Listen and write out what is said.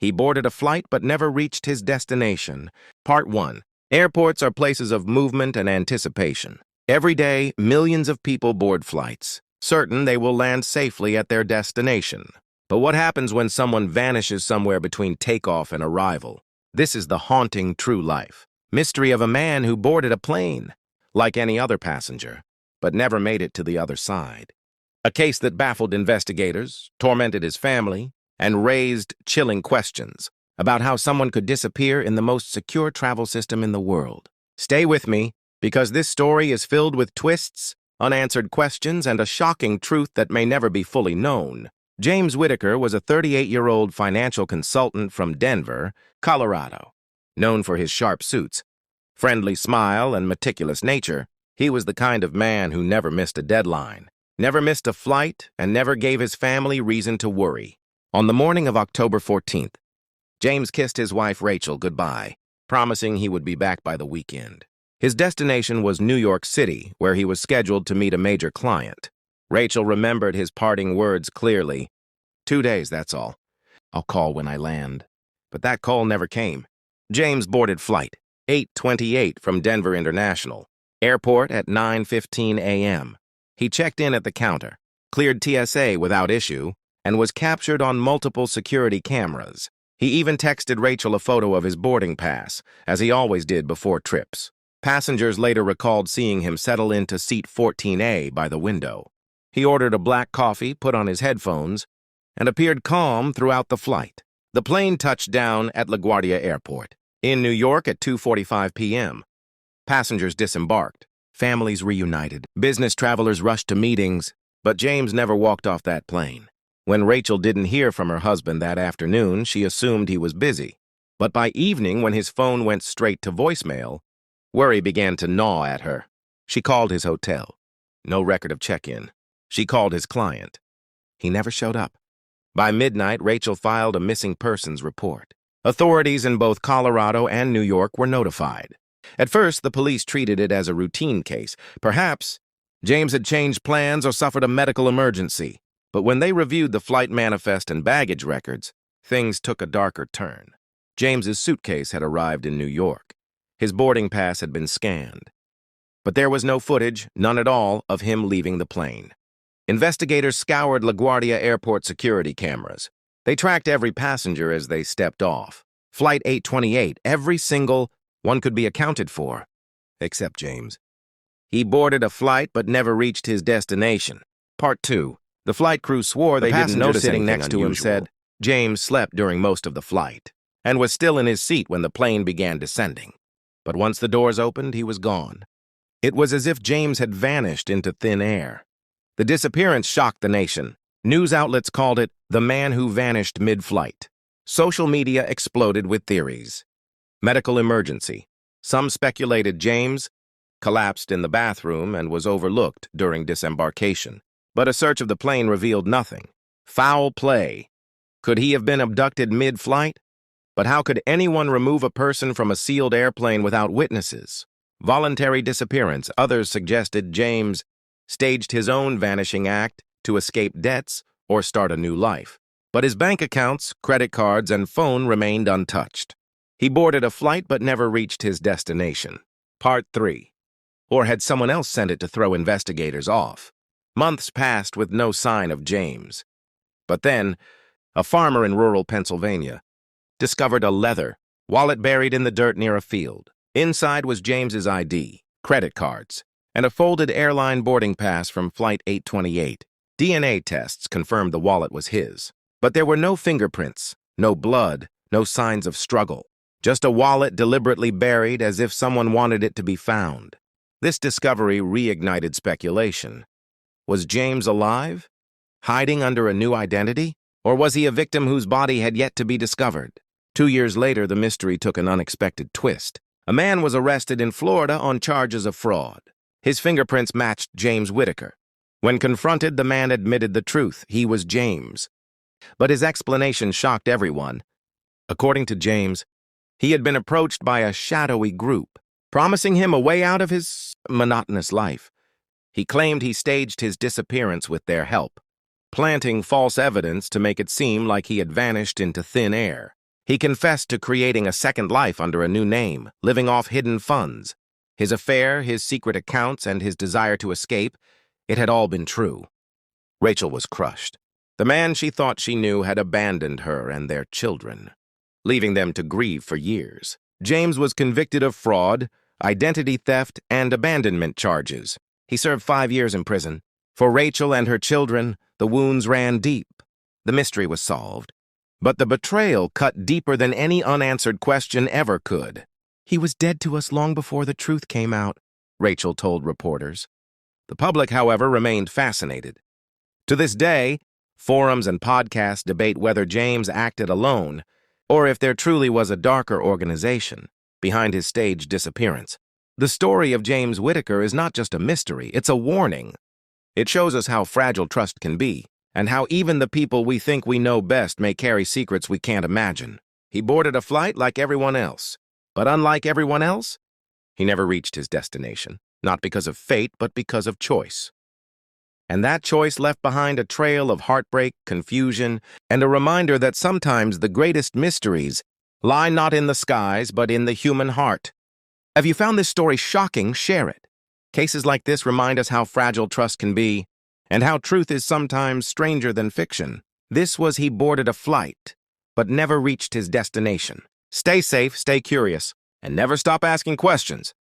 He boarded a flight but never reached his destination. Part 1. Airports are places of movement and anticipation. Every day, millions of people board flights, certain they will land safely at their destination. But what happens when someone vanishes somewhere between takeoff and arrival? This is the haunting true life mystery of a man who boarded a plane, like any other passenger, but never made it to the other side. A case that baffled investigators, tormented his family, and raised chilling questions about how someone could disappear in the most secure travel system in the world. Stay with me, because this story is filled with twists, unanswered questions, and a shocking truth that may never be fully known. James Whitaker was a 38-year-old financial consultant from Denver, Colorado. Known for his sharp suits, friendly smile, and meticulous nature, he was the kind of man who never missed a deadline, never missed a flight, and never gave his family reason to worry. On the morning of October 14th, James kissed his wife Rachel goodbye, promising he would be back by the weekend. His destination was New York City, where he was scheduled to meet a major client. Rachel remembered his parting words clearly. 2 days, that's all. I'll call when I land. But that call never came. James boarded flight 8:28 from Denver International Airport at 9:15 a.m. He checked in at the counter, cleared TSA without issue, and was captured on multiple security cameras. He even texted Rachel a photo of his boarding pass, as he always did before trips. Passengers later recalled seeing him settle into seat 14A by the window. He ordered a black coffee, put on his headphones, and appeared calm throughout the flight. The plane touched down at LaGuardia Airport, in New York at 2:45 p.m. Passengers disembarked, families reunited, business travelers rushed to meetings, but James never walked off that plane. When Rachel didn't hear from her husband that afternoon, she assumed he was busy. But by evening, when his phone went straight to voicemail, worry began to gnaw at her. She called his hotel. No record of check-in. She called his client. He never showed up. By midnight, Rachel filed a missing persons report. Authorities in both Colorado and New York were notified. At first, the police treated it as a routine case. Perhaps James had changed plans or suffered a medical emergency. But when they reviewed the flight manifest and baggage records, things took a darker turn. James's suitcase had arrived in New York. His boarding pass had been scanned. But there was no footage, none at all, of him leaving the plane. Investigators scoured LaGuardia Airport security cameras. They tracked every passenger as they stepped off. Flight 828, every single one could be accounted for, except James. He boarded a flight but never reached his destination. Part 2. The flight crew swore they didn't notice sitting next to him said James slept during most of the flight and was still in his seat when the plane began descending. But once the doors opened, he was gone. It was as if James had vanished into thin air. The disappearance shocked the nation. News outlets called it the man who vanished mid-flight. Social media exploded with theories. Medical emergency. Some speculated James collapsed in the bathroom and was overlooked during disembarkation. But a search of the plane revealed nothing. Foul play. Could he have been abducted mid-flight? But how could anyone remove a person from a sealed airplane without witnesses? Voluntary disappearance. Others suggested James staged his own vanishing act to escape debts or start a new life. But his bank accounts, credit cards, and phone remained untouched. He boarded a flight but never reached his destination. Part 3. Or had someone else sent it to throw investigators off? Months passed with no sign of James. But then, a farmer in rural Pennsylvania discovered a leather wallet buried in the dirt near a field. Inside was James's ID, credit cards, and a folded airline boarding pass from Flight 828. DNA tests confirmed the wallet was his. But there were no fingerprints, no blood, no signs of struggle. Just a wallet deliberately buried as if someone wanted it to be found. This discovery reignited speculation. Was James alive? Hiding under a new identity? Or was he a victim whose body had yet to be discovered? 2 years later, the mystery took an unexpected twist. A man was arrested in Florida on charges of fraud. His fingerprints matched James Whitaker. When confronted, the man admitted the truth. He was James. But his explanation shocked everyone. According to James, he had been approached by a shadowy group, promising him a way out of his monotonous life. He claimed he staged his disappearance with their help, planting false evidence to make it seem like he had vanished into thin air. He confessed to creating a second life under a new name, living off hidden funds. His affair, his secret accounts, and his desire to escape, it had all been true. Rachel was crushed. The man she thought she knew had abandoned her and their children, leaving them to grieve for years. James was convicted of fraud, identity theft, and abandonment charges. He served 5 years in prison. For Rachel and her children, the wounds ran deep. The mystery was solved. But the betrayal cut deeper than any unanswered question ever could. "He was dead to us long before the truth came out," Rachel told reporters. The public, however, remained fascinated. To this day, forums and podcasts debate whether James acted alone or if there truly was a darker organization behind his staged disappearance. The story of James Whitaker is not just a mystery, it's a warning. It shows us how fragile trust can be, and how even the people we think we know best may carry secrets we can't imagine. He boarded a flight like everyone else, but unlike everyone else, he never reached his destination, not because of fate, but because of choice. And that choice left behind a trail of heartbreak, confusion, and a reminder that sometimes the greatest mysteries lie not in the skies, but in the human heart. Have you found this story shocking? Share it. Cases like this remind us how fragile trust can be, and how truth is sometimes stranger than fiction. This was he boarded a flight, but never reached his destination. Stay safe, stay curious, and never stop asking questions.